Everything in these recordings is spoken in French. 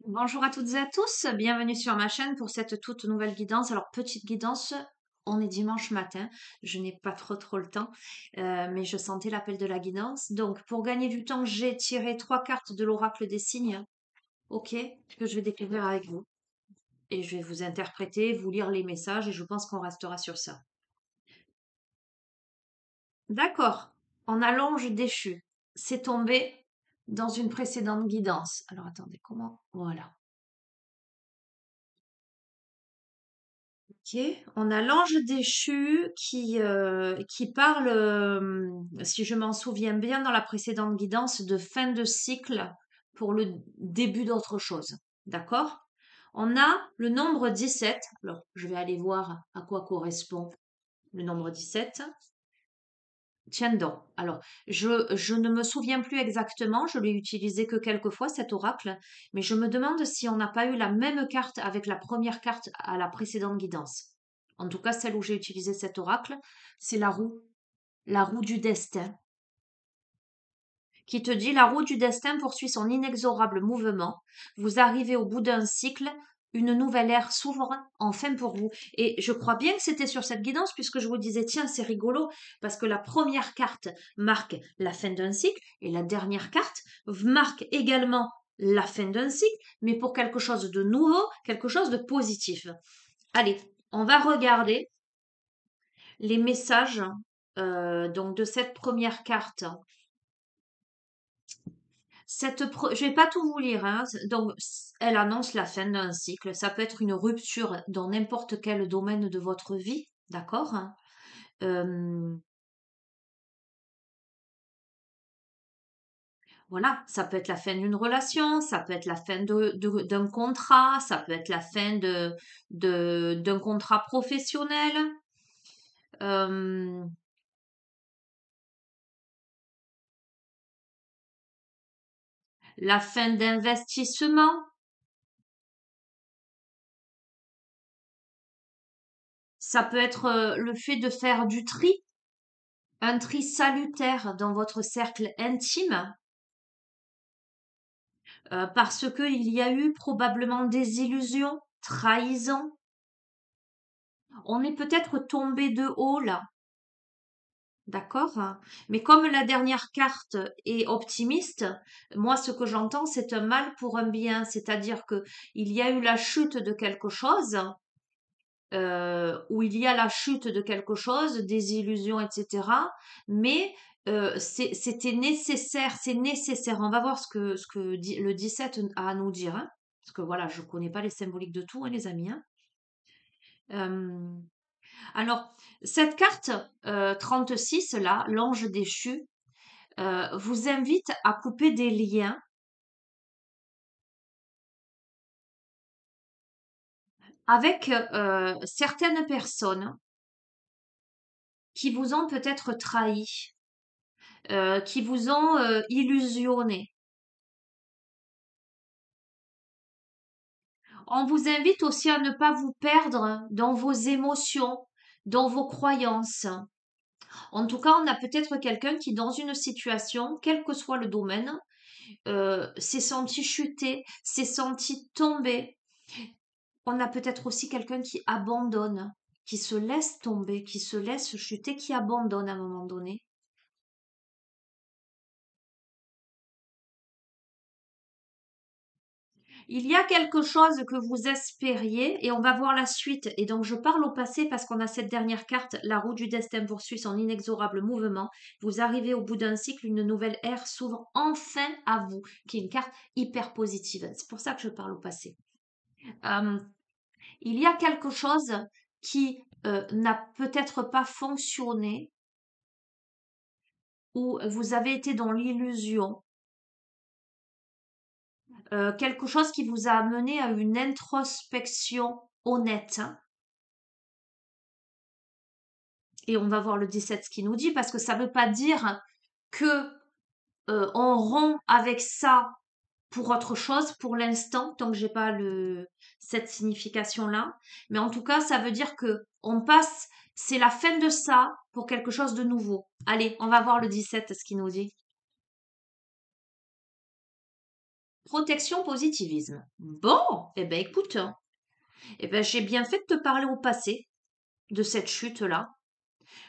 Bonjour à toutes et à tous, bienvenue sur ma chaîne pour cette toute nouvelle guidance. Alors, petite guidance, on est dimanche matin, je n'ai pas trop le temps, mais je sentais l'appel de la guidance. Donc, pour gagner du temps, j'ai tiré 3 cartes de l'oracle des signes, ok, que je vais découvrir avec vous. Et je vais vous interpréter, vous lire les messages, et je pense qu'on restera sur ça. D'accord, on a l'ange déchu. C'est tombé dans une précédente guidance. Alors, attendez, comment? Voilà. Ok, on a l'ange déchu qui parle, si je m'en souviens bien, dans la précédente guidance, de fin de cycle pour le début d'autre chose. D'accord? On a le nombre 17. Alors, je vais aller voir à quoi correspond le nombre 17. Tiens donc. Alors, je ne me souviens plus exactement, je l'ai utilisé que quelques fois cet oracle, mais je me demande si on n'a pas eu la même carte avec la première carte à la précédente guidance. En tout cas, celle où j'ai utilisé cet oracle, c'est la roue du destin, qui te dit la roue du destin poursuit son inexorable mouvement. Vous arrivez au bout d'un cycle, une nouvelle ère s'ouvre enfin pour vous. Et je crois bien que c'était sur cette guidance, puisque je vous disais, tiens, c'est rigolo, parce que la première carte marque la fin d'un cycle, et la dernière carte marque également la fin d'un cycle, mais pour quelque chose de nouveau, quelque chose de positif. Allez, on va regarder les messages donc de cette première carte. Je vais pas tout vous lire, hein. Donc, elle annonce la fin d'un cycle. Ça peut être une rupture dans n'importe quel domaine de votre vie, d'accord? Euh, voilà, ça peut être la fin d'une relation, ça peut être la fin d'un contrat, ça peut être la fin d'un contrat professionnel, euh, la fin d'investissement. Ça peut être le fait de faire du tri, un tri salutaire dans votre cercle intime, parce qu'il y a eu probablement des illusions, trahisons. On est peut-être tombé de haut là, d'accord? Mais comme la dernière carte est optimiste, moi ce que j'entends c'est un mal pour un bien, c'est-à-dire que il y a eu la chute de quelque chose, où il y a la chute de quelque chose, des illusions, etc. Mais c'était nécessaire, c'est nécessaire. On va voir ce que le 17 a à nous dire, hein. Parce que voilà, je ne connais pas les symboliques de tout, hein, les amis, hein. Euh, alors, cette carte 36, là, l'ange déchu, vous invite à couper des liens avec certaines personnes qui vous ont peut-être trahi, qui vous ont illusionné. On vous invite aussi à ne pas vous perdre dans vos émotions, dans vos croyances. En tout cas, on a peut-être quelqu'un qui, dans une situation, quel que soit le domaine, s'est senti chuter, s'est senti tomber. On a peut-être aussi quelqu'un qui abandonne, qui se laisse tomber, qui se laisse chuter, qui abandonne à un moment donné. Il y a quelque chose que vous espériez et on va voir la suite. Et donc je parle au passé parce qu'on a cette dernière carte, la roue du destin poursuit son inexorable mouvement. Vous arrivez au bout d'un cycle, une nouvelle ère s'ouvre enfin à vous, qui est une carte hyper positive. C'est pour ça que je parle au passé. Euh, il y a quelque chose qui n'a peut-être pas fonctionné ou vous avez été dans l'illusion, quelque chose qui vous a amené à une introspection honnête, hein. Et on va voir le 17 ce qu'il nous dit, parce que ça ne veut pas dire que on rompt avec ça pour autre chose pour l'instant, tant que j'ai pas cette signification-là. Mais en tout cas, ça veut dire que on passe, c'est la fin de ça pour quelque chose de nouveau. Allez, on va voir le 17 ce qu'il nous dit. protection, positivisme. Bon, eh ben écoute, eh ben j'ai bien fait de te parler au passé de cette chute-là,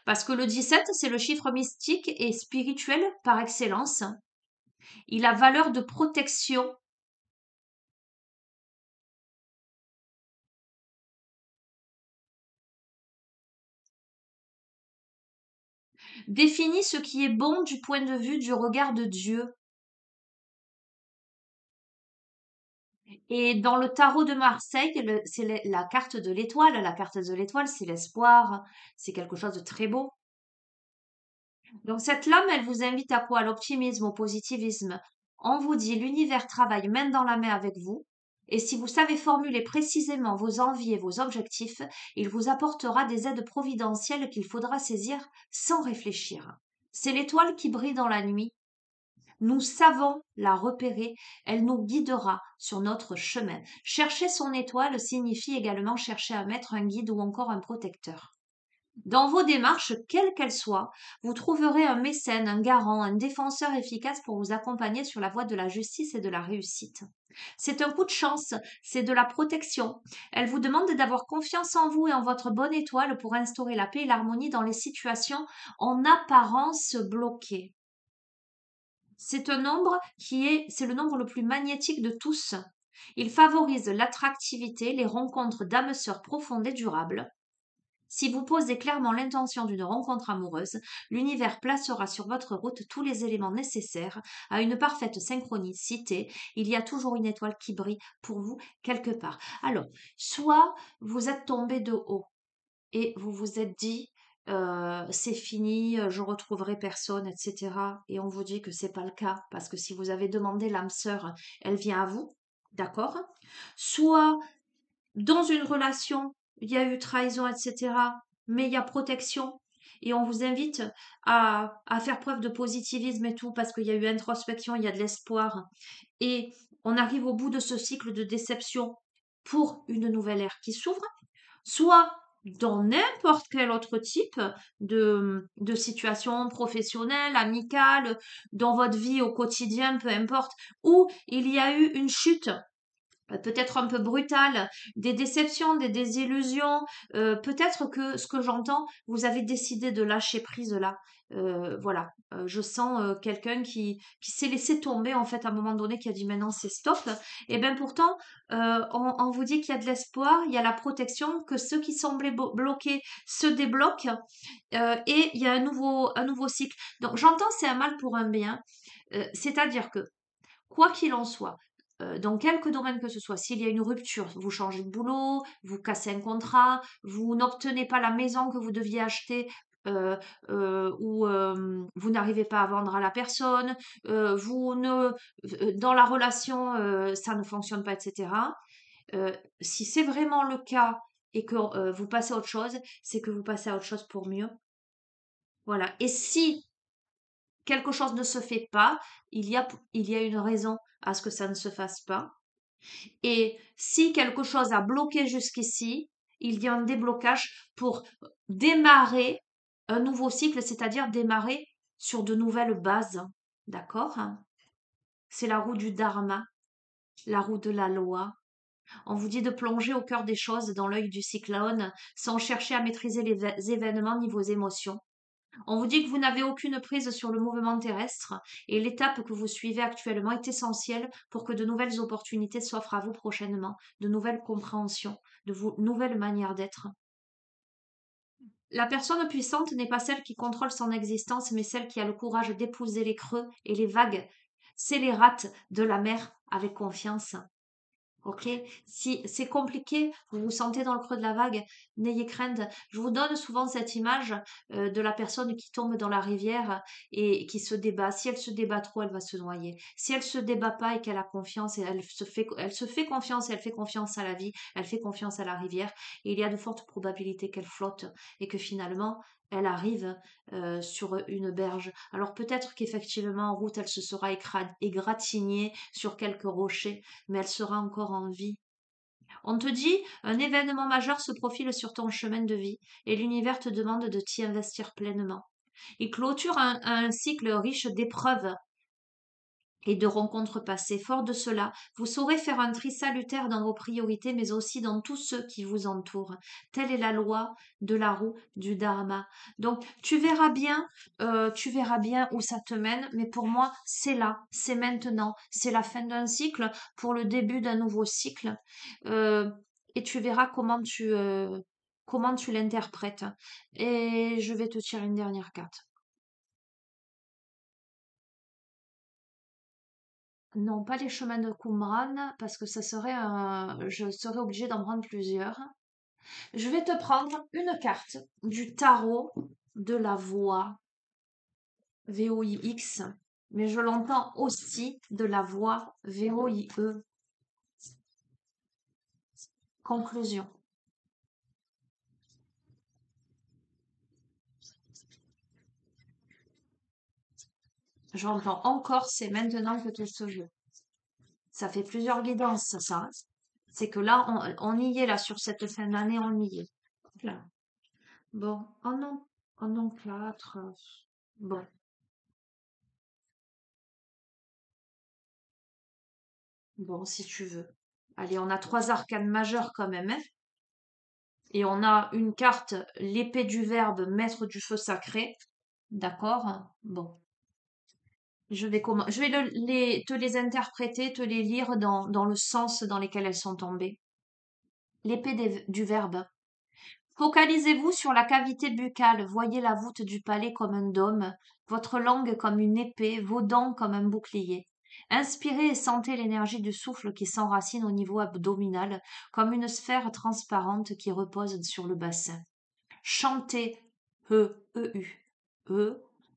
parce que le 17, c'est le chiffre mystique et spirituel par excellence. Il a valeur de protection. Définit ce qui est bon du point de vue du regard de Dieu. Et dans le tarot de Marseille, c'est la carte de l'étoile. La carte de l'étoile, c'est l'espoir. C'est quelque chose de très beau. Donc cette lame, elle vous invite à quoi? À l'optimisme, au positivisme. On vous dit, l'univers travaille main dans la main avec vous. Et si vous savez formuler précisément vos envies et vos objectifs, il vous apportera des aides providentielles qu'il faudra saisir sans réfléchir. C'est l'étoile qui brille dans la nuit. Nous savons la repérer, elle nous guidera sur notre chemin. Chercher son étoile signifie également chercher à mettre un guide ou encore un protecteur. Dans vos démarches, quelles qu'elles soient, vous trouverez un mécène, un garant, un défenseur efficace pour vous accompagner sur la voie de la justice et de la réussite. C'est un coup de chance, c'est de la protection. Elle vous demande d'avoir confiance en vous et en votre bonne étoile pour instaurer la paix et l'harmonie dans les situations en apparence bloquées. C'est un nombre c'est le nombre le plus magnétique de tous. Il favorise l'attractivité, les rencontres d'âmes sœurs profondes et durables. Si vous posez clairement l'intention d'une rencontre amoureuse, l'univers placera sur votre route tous les éléments nécessaires à une parfaite synchronicité. Il y a toujours une étoile qui brille pour vous quelque part. Alors, soit vous êtes tombé de haut et vous vous êtes dit c'est fini, je retrouverai personne, etc. Et on vous dit que c'est pas le cas parce que si vous avez demandé l'âme sœur, elle vient à vous, d'accord? Soit dans une relation, il y a eu trahison, etc. Mais il y a protection. Et on vous invite à faire preuve de positivisme et tout, parce qu'il y a eu introspection, il y a de l'espoir. Et on arrive au bout de ce cycle de déception pour une nouvelle ère qui s'ouvre, soit dans n'importe quel autre type de situation professionnelle, amicale, dans votre vie au quotidien, peu importe, où il y a eu une chute peut-être un peu brutale, des déceptions, des désillusions. Peut-être que ce que j'entends, vous avez décidé de lâcher prise là. Voilà, je sens quelqu'un qui s'est laissé tomber en fait à un moment donné, qui a dit maintenant c'est stop. Et bien pourtant, on vous dit qu'il y a de l'espoir, il y a la protection, que ceux qui semblaient bloqués se débloquent et il y a un nouveau cycle. Donc j'entends c'est un mal pour un bien, c'est-à-dire que quoi qu'il en soit, dans quelque domaine que ce soit, s'il y a une rupture, vous changez de boulot, vous cassez un contrat, vous n'obtenez pas la maison que vous deviez acheter, ou vous n'arrivez pas à vendre à la personne, vous ne, dans la relation, ça ne fonctionne pas, etc. Si c'est vraiment le cas et que vous passez à autre chose, c'est que vous passez à autre chose pour mieux. Voilà. Et si quelque chose ne se fait pas, il y a une raison à ce que ça ne se fasse pas. Et si quelque chose a bloqué jusqu'ici, il y a un déblocage pour démarrer un nouveau cycle, c'est-à-dire démarrer sur de nouvelles bases. D'accord? C'est la roue du dharma, la roue de la loi. On vous dit de plonger au cœur des choses dans l'œil du cyclone sans chercher à maîtriser les événements ni vos émotions. On vous dit que vous n'avez aucune prise sur le mouvement terrestre et l'étape que vous suivez actuellement est essentielle pour que de nouvelles opportunités s'offrent à vous prochainement, de nouvelles compréhensions, nouvelles manières d'être. La personne puissante n'est pas celle qui contrôle son existence, mais celle qui a le courage d'épouser les creux et les vagues scélérates de la mer avec confiance. Ok, si c'est compliqué, vous vous sentez dans le creux de la vague, n'ayez crainte. Je vous donne souvent cette image de la personne qui tombe dans la rivière et qui se débat. Si elle se débat trop, elle va se noyer. Si elle se débat pas et qu'elle a confiance et elle se fait confiance et elle fait confiance à la vie, elle fait confiance à la rivière, et il y a de fortes probabilités qu'elle flotte et que finalement elle arrive sur une berge. Alors peut-être qu'effectivement en route elle se sera égratignée sur quelques rochers, mais elle sera encore en vie. On te dit, un événement majeur se profile sur ton chemin de vie et l'univers te demande de t'y investir pleinement. Il clôture un cycle riche d'épreuves et de rencontres passées. Fort de cela, vous saurez faire un tri salutaire dans vos priorités, mais aussi dans tous ceux qui vous entourent. Telle est la loi de la roue du Dharma. Donc, tu verras bien où ça te mène, mais pour moi, c'est là, c'est maintenant, c'est la fin d'un cycle pour le début d'un nouveau cycle. Euh, et tu verras comment tu l'interprètes. Et je vais te tirer une dernière carte. Non, pas les chemins de Qumran, parce que je serais obligée d'en prendre plusieurs. Je vais te prendre une carte du tarot de la voix, VOIX, mais je l'entends aussi de la voix, VOIE. Conclusion. J'entends encore, c'est maintenant que tu se joue. Ça fait plusieurs guidances, ça. C'est que là, on y est, là, sur cette fin d'année, on y est. Là. Bon, oh non, 4. Bon. Bon, si tu veux. Allez, on a 3 arcanes majeures quand même, hein. Et on a une carte, l'épée du verbe, maître du feu sacré. D'accord? Bon. Je vais te les interpréter, te les lire dans le sens dans lequel elles sont tombées. L'épée du verbe. Focalisez-vous sur la cavité buccale, voyez la voûte du palais comme un dôme, votre langue comme une épée, vos dents comme un bouclier. Inspirez et sentez l'énergie du souffle qui s'enracine au niveau abdominal, comme une sphère transparente qui repose sur le bassin. Chantez E,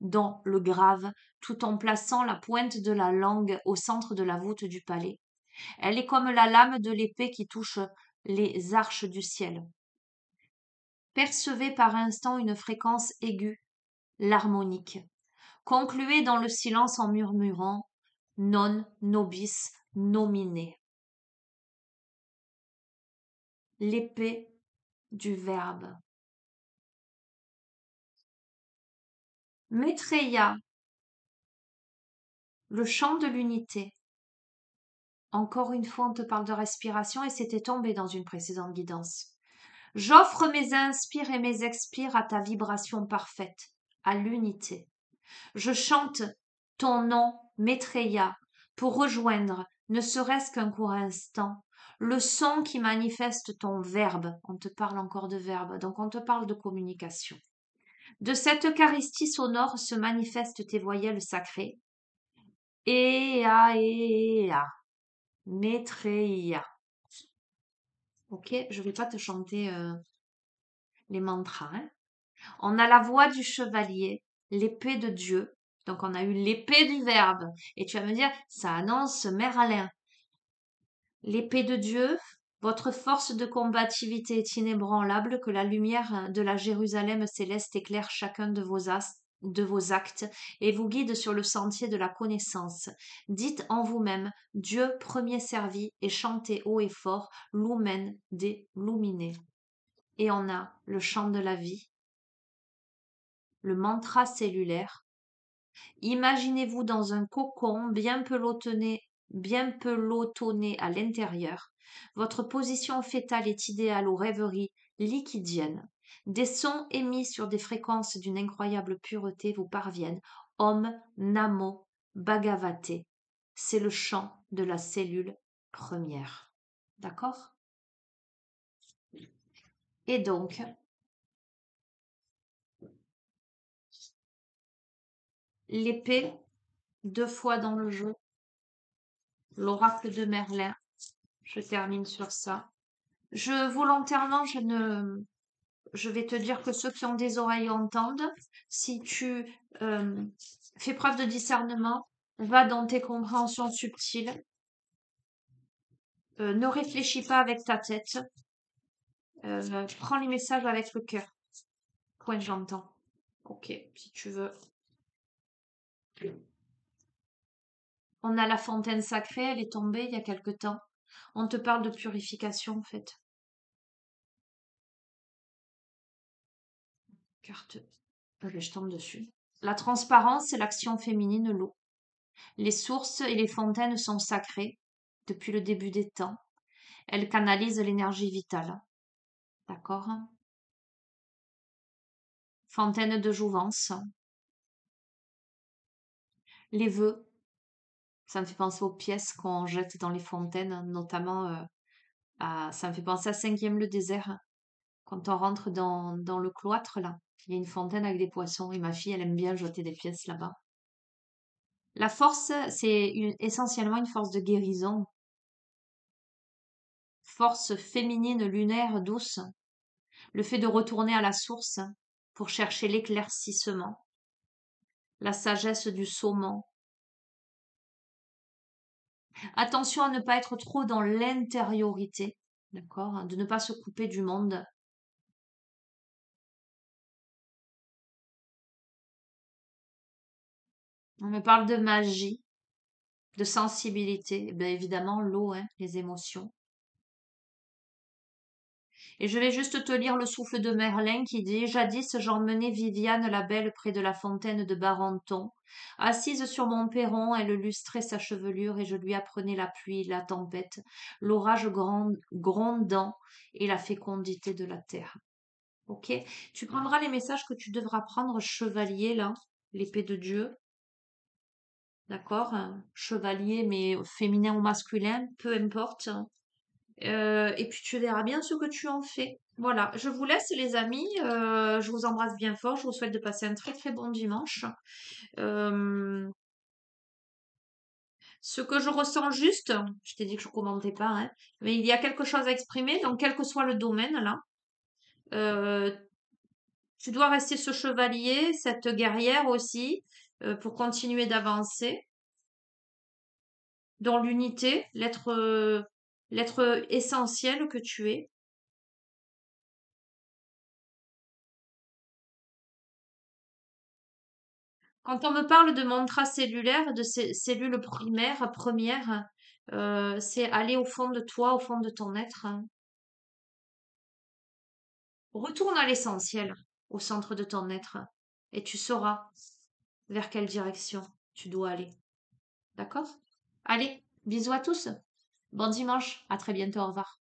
dans le grave, tout en plaçant la pointe de la langue au centre de la voûte du palais. Elle est comme la lame de l'épée qui touche les arches du ciel. Percevez par instant une fréquence aiguë, l'harmonique. Concluez dans le silence en murmurant non nobis nomine. L'épée du verbe. Maitreya, le chant de l'unité. Encore une fois, on te parle de respiration et c'était tombé dans une précédente guidance. J'offre mes inspires et mes expires à ta vibration parfaite, à l'unité. Je chante ton nom, Maitreya, pour rejoindre, ne serait-ce qu'un court instant, le son qui manifeste ton verbe. On te parle encore de verbe, donc on te parle de communication. De cette Eucharistie sonore se manifestent tes voyelles sacrées. Ea, Maitreya. Ok, je ne vais pas te chanter les mantras, hein. On a la voix du chevalier, l'épée de Dieu. Donc on a eu l'épée du verbe. Et tu vas me dire, ça annonce Merlin. L'épée de Dieu, votre force de combativité est inébranlable, que la lumière de la Jérusalem céleste éclaire chacun de vos actes et vous guide sur le sentier de la connaissance. Dites en vous-même, Dieu premier servi, et chantez haut et fort, Lumen de Lumine. Et on a le chant de la vie, le mantra cellulaire. Imaginez-vous dans un cocon bien pelotonné à l'intérieur. Votre position fétale est idéale aux rêveries liquidiennes. Des sons émis sur des fréquences d'une incroyable pureté vous parviennent. Om Namo Bhagavate. C'est le chant de la cellule première. D'accord? Et donc, l'épée, 2 fois dans le jeu, l'oracle de Merlin. Je termine sur ça. Volontairement, je vais te dire que ceux qui ont des oreilles entendent. Si tu euh, fais preuve de discernement, va dans tes compréhensions subtiles. Ne réfléchis pas avec ta tête. Prends les messages avec le cœur. Point, j'entends. Ok, si tu veux. On a la fontaine sacrée, elle est tombée il y a quelque temps. On te parle de purification, en fait. Carte. Je tombe dessus. La transparence, c'est l'action féminine, l'eau. Les sources et les fontaines sont sacrées depuis le début des temps. Elles canalisent l'énergie vitale. D'accord? Fontaine de jouvence. Les vœux. Ça me fait penser aux pièces qu'on jette dans les fontaines, notamment ça me fait penser à Cinquième le désert. Quand on rentre dans le cloître, là, il y a une fontaine avec des poissons et ma fille, elle aime bien jeter des pièces là-bas. La force, c'est essentiellement une force de guérison, force féminine lunaire douce, le fait de retourner à la source pour chercher l'éclaircissement, la sagesse du saumon. Attention à ne pas être trop dans l'intériorité, d'accord, hein, de ne pas se couper du monde. On me parle de magie, de sensibilité, eh bien évidemment l'eau, hein, les émotions. Et je vais juste te lire le souffle de Merlin qui dit: Jadis j'emmenais Viviane la belle près de la fontaine de Barenton. Assise sur mon perron, elle lustrait sa chevelure et je lui apprenais la pluie, la tempête, l'orage grondant et la fécondité de la terre. Ok? Tu prendras les messages que tu devras prendre, chevalier, là, l'épée de Dieu. D'accord? Chevalier, mais féminin ou masculin, peu importe. Et puis tu verras bien ce que tu en fais. Voilà, je vous laisse les amis. Je vous embrasse bien fort. Je vous souhaite de passer un très très bon dimanche. Euh, Ce que je ressens juste, je t'ai dit que je commentais pas, hein, mais il y a quelque chose à exprimer. Donc quel que soit le domaine là, euh, tu dois rester ce chevalier, cette guerrière aussi, pour continuer d'avancer dans l'unité, l'être essentiel que tu es. Quand on me parle de mantra cellulaire, de cellules primaires, premières, c'est aller au fond de toi, au fond de ton être. Retourne à l'essentiel, au centre de ton être, et tu sauras vers quelle direction tu dois aller. D'accord? Allez, bisous à tous. Bon dimanche. À très bientôt. Au revoir.